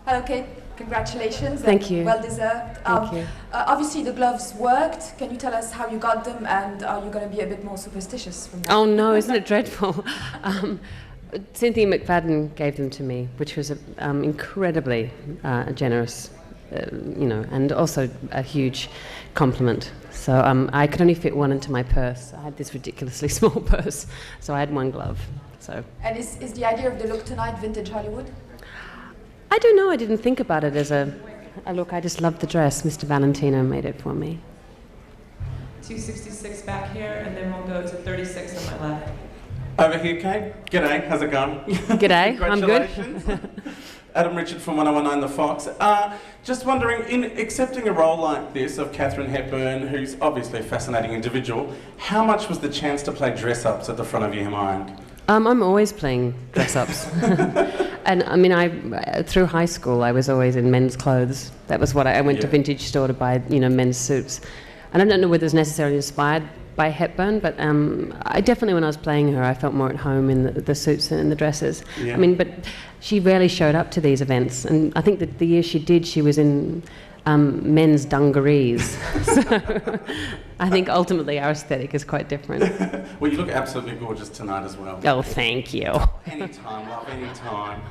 Hello, Kate. Congratulations. Thank you. Well deserved. Thank you. Obviously, the gloves worked. Can you tell us how you got them, and are you going to be a bit more superstitious from now? Oh no, isn't it dreadful? Cynthia McFadden gave them to me, which was incredibly generous, and also a huge compliment. So I could only fit one into my purse. I had this ridiculously small purse, so I had one glove. So. And is the idea of the look tonight vintage Hollywood? I don't know. I didn't think about it as a look. I just loved the dress. Mr. Valentino made it for me. 266 back here, and then we'll go to 36 on my left. Over here, Kate. G'day, how's it going? G'day, I'm good. Adam Richard from 1019 The Fox. Just wondering, in accepting a role like this of Katharine Hepburn, who's obviously a fascinating individual, how much was the chance to play dress-ups at the front of your mind? I'm always playing dress-ups. And I mean, through high school, I was always in men's clothes. That was what I went to Vintage Store to buy, men's suits. And I don't know whether it was necessarily inspired by Hepburn, but I definitely, when I was playing her, I felt more at home in the suits and the dresses. Yeah. I mean, but she rarely showed up to these events, and I think that the year she did, she was in men's dungarees. So I think ultimately our aesthetic is quite different. Well, you look absolutely gorgeous tonight as well. Oh, thank you. Anytime, love, anytime.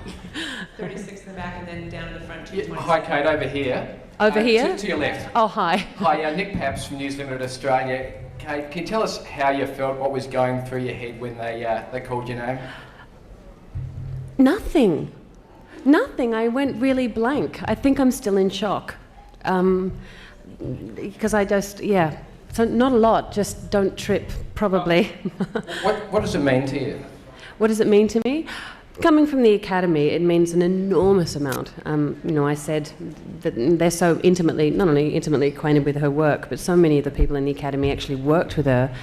36 in the back, and then down in the front. Hi, Kate, over here. Over here? To your left. Oh, hi. Hi, Nick Papps from News Limited Australia. Kate, can you tell us how you felt, what was going through your head when they called your name? Nothing. I went really blank. I think I'm still in shock. Because I just, so not a lot, just don't trip, probably. What does it mean to you? What does it mean to me? Coming from the Academy, it means an enormous amount. I said that they're so intimately, not only intimately acquainted with her work, but so many of the people in the Academy actually worked with her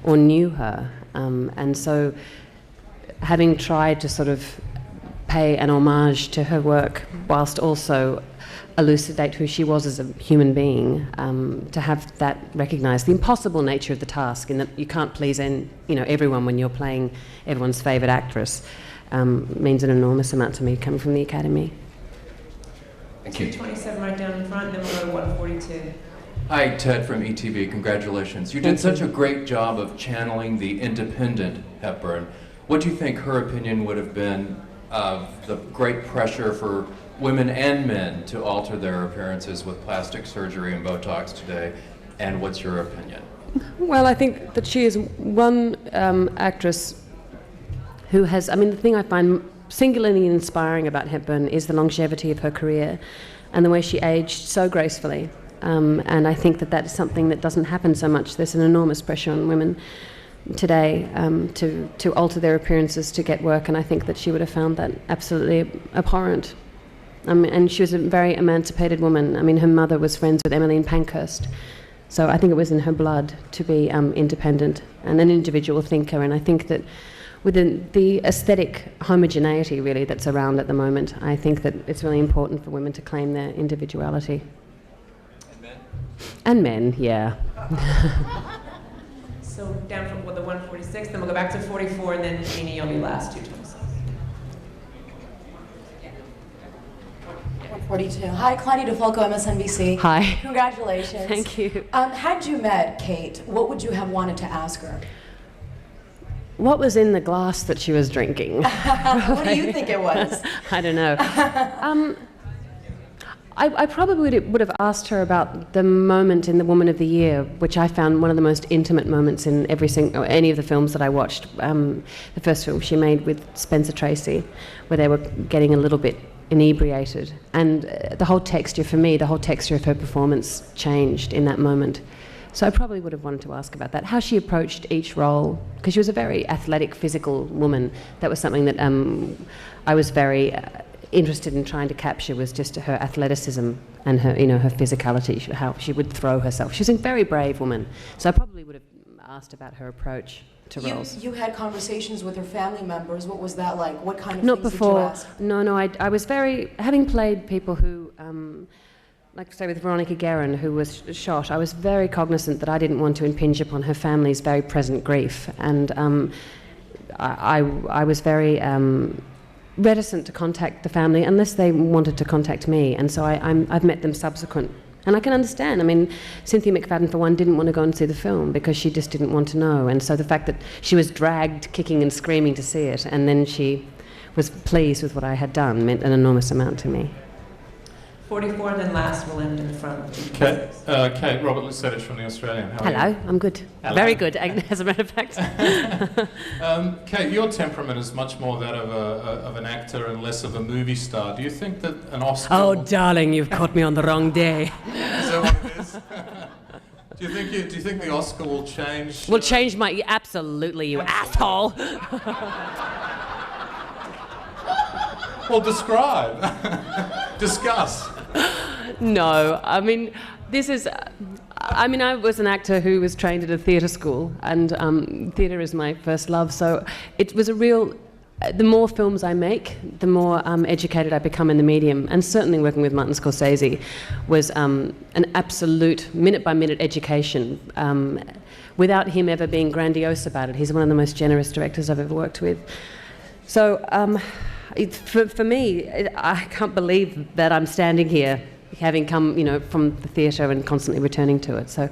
or knew her. And so having tried to sort of pay an homage to her work whilst also elucidate who she was as a human being, to have that recognised, the impossible nature of the task, in that you can't please everyone when you're playing everyone's favourite actress, means an enormous amount to me coming from the Academy. Thank you. 227 right down in front, then we'll go to 142. Hi, Ted from ETV. Congratulations. You did such a great job of channeling the independent Hepburn. What do you think her opinion would have been of the great pressure for women and men to alter their appearances with plastic surgery and Botox today? And what's your opinion? Well, I think that she is one actress who has, the thing I find singularly inspiring about Hepburn is the longevity of her career and the way she aged so gracefully. And I think that is something that doesn't happen so much. There's an enormous pressure on women today to alter their appearances to get work, and I think that she would have found that absolutely abhorrent. And she was a very emancipated woman. Her mother was friends with Emmeline Pankhurst, so I think it was in her blood to be independent and an individual thinker, and I think that within the aesthetic homogeneity really that's around at the moment, I think that it's really important for women to claim their individuality. And men? And men, yeah. So down from the 146, then we'll go back to 44, and then Jeannie, you'll be last, 226. 142. Hi, Claudia DeFalco, MSNBC. Hi. Congratulations. Thank you. Had you met Kate, what would you have wanted to ask her? What was in the glass that she was drinking? What do you think it was? I don't know. I probably would have asked her about the moment in The Woman of the Year, which I found one of the most intimate moments in any of the films that I watched. The first film she made with Spencer Tracy, where they were getting a little bit inebriated. And the whole texture of her performance changed in that moment. So I probably would have wanted to ask about that, how she approached each role, because she was a very athletic, physical woman. That was something that I was very interested in trying to capture, was just her athleticism and her, her physicality, how she would throw herself. She was a very brave woman. So I probably would have asked about her approach to roles. You had conversations with her family members. What was that like? What kind of Not things before. did you ask? No, I was having played people who, like say with Veronica Guerin, who was shot, I was very cognizant that I didn't want to impinge upon her family's very present grief. And I was very reticent to contact the family unless they wanted to contact me, and so I've met them subsequent. And I can understand. I mean, Cynthia McFadden, for one, didn't want to go and see the film because she just didn't want to know. And so the fact that she was dragged kicking and screaming to see it, and then she was pleased with what I had done, meant an enormous amount to me. 44, and then last will end in the front. Kate, Robert Lucetich from The Australian. How are you? Hello, I'm good. Hello. Very good, as a matter of fact. Kate, your temperament is much more that of an actor and less of a movie star. Do you think that an Oscar... Oh, darling, you've caught me on the wrong day. Is that what it is? Do you think the Oscar will change? Will change my... Absolutely, you asshole. Well, describe. Discuss. No, I mean, this is... I was an actor who was trained at a theatre school, and theatre is my first love, so it was a real... The more films I make, the more educated I become in the medium, and certainly working with Martin Scorsese was an absolute minute-by-minute education, without him ever being grandiose about it. He's one of the most generous directors I've ever worked with. So for me, I can't believe that I'm standing here, having come, from the theatre and constantly returning to it. So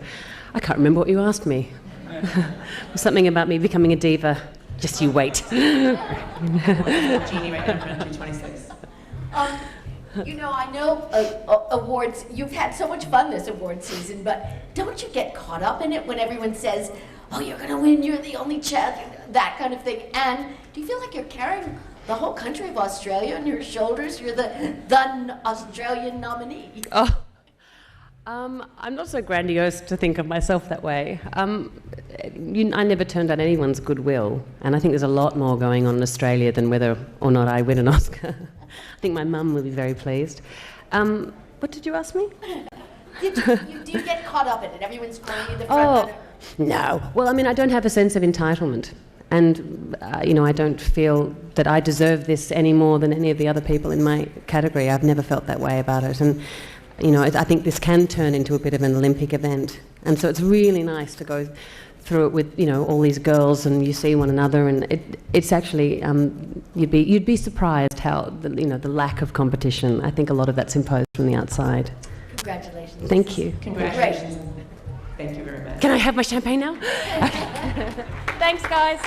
I can't remember what you asked me. Something about me becoming a diva. Just you wait. Jeannie right now, front 226. I know awards, you've had so much fun this award season, but don't you get caught up in it when everyone says, oh, you're going to win, you're the only champ, that kind of thing? And do you feel like you're carrying the whole country of Australia on your shoulders? You're the Australian nominee. Oh. I'm not so grandiose to think of myself that way. I never turned down anyone's goodwill, and I think there's a lot more going on in Australia than whether or not I win an Oscar. I think my mum will be very pleased. What did you ask me? Do you get caught up in it? Everyone's calling you the front runner. No. Well, I don't have a sense of entitlement. And, I don't feel that I deserve this any more than any of the other people in my category. I've never felt that way about it. And, I think this can turn into a bit of an Olympic event. And so it's really nice to go through it with, all these girls, and you see one another, and it's actually, you'd be surprised how, the lack of competition. I think a lot of that's imposed from the outside. Congratulations. Thank you. Congratulations. Thank you very much. Can I have my champagne now? Thanks, guys.